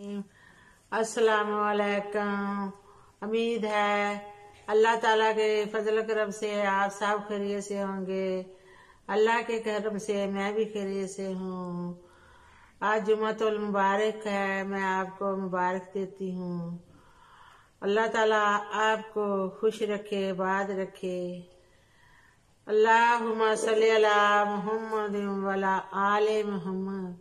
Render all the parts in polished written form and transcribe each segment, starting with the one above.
अस्सलामुअलैकुम। उम्मीद है अल्लाह ताला के फजल करम से आप सब खैरियत से होंगे। अल्लाह के करम से मैं भी खैरियत से हूँ। आज जुम्मतुल मुबारक है, मैं आपको मुबारक देती हूँ। अल्लाह ताला आपको खुश रखे, आबाद रखे। अल्लाहुम्मा सल्ली अला मुहम्मद वअला आले मुहम्मद।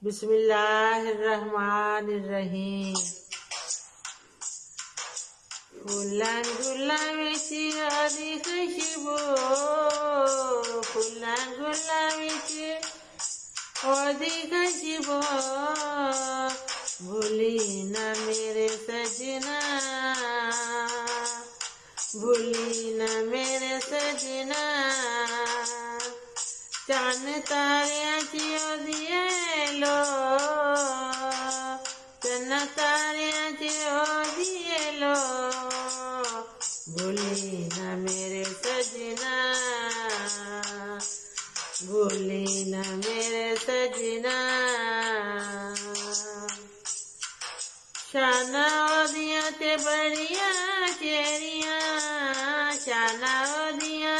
बिस्मिल्लाहिर्रहमानिर्रहीम। फुलान गुलाबीची आधी खुशबू, फुलान गुलाबीची आधी खुशबू, भूली ना मेरे सजना, भूली ना मेरे सजना। चांद ताऱ्याची ओदिये लो, चन्न ताऱ्याची ओदिये लो, भूली ना मेरे सजना, भूली ना मेरे सजना। शाना ओदिया ते बड़िया चेरिया, शाना ओदिया,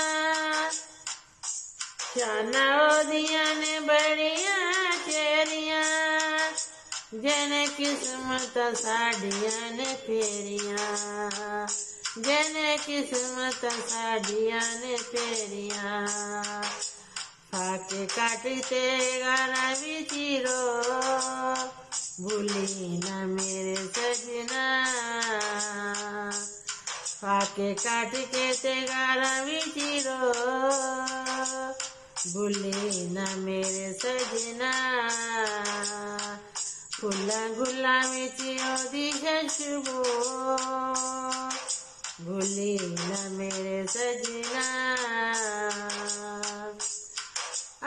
शाना ओदिया ने बड़िया चेरिया, जने किस्मत साड़िया ने फेरिया, जने किस्मत साड़िया ने फेरिया। फाके काटते गाना बिचिरो, भूली ना मेरे सजना, फाके काट के ते गाना बिचिरो, भूली ना मेरे सजना। फुला गुलाबीची ओदी खुशबू, भूली ना मेरे सजना।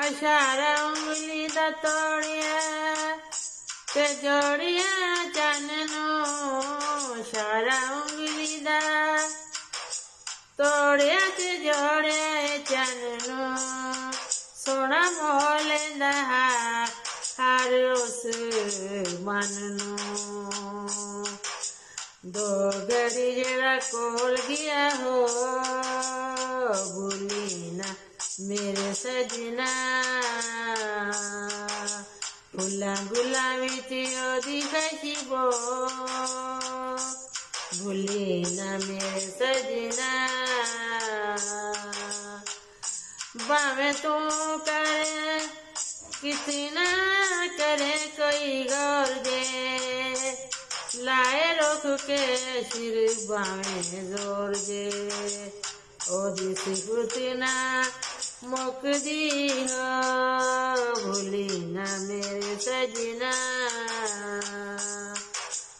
अशारा उंगली दा तोड़िया ते जोड़िया चाननो, अशारा उंगली दा तोड़िया ते जोड़िया चाननो। सोना मोलेंदा हर उस मननो, दो घड़ी जरा कोल गया हो, भूली ना मेरे सजना। फुला गुलाबीची ओदी खुशबू, भूली ना मेरे सजना। बावे तू करे कितना करे कोई गौर दे, लाए रुख के सिर बावे जोर दे। ओदी सिकुतना मुकदी हो, भूली ना मेरे सजना।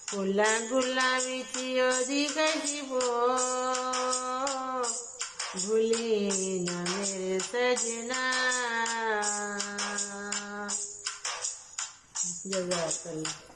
फुला गुलाबीची ओदी खुशबू, भूली ना मेरे सजना। जज़ाकल्लाह।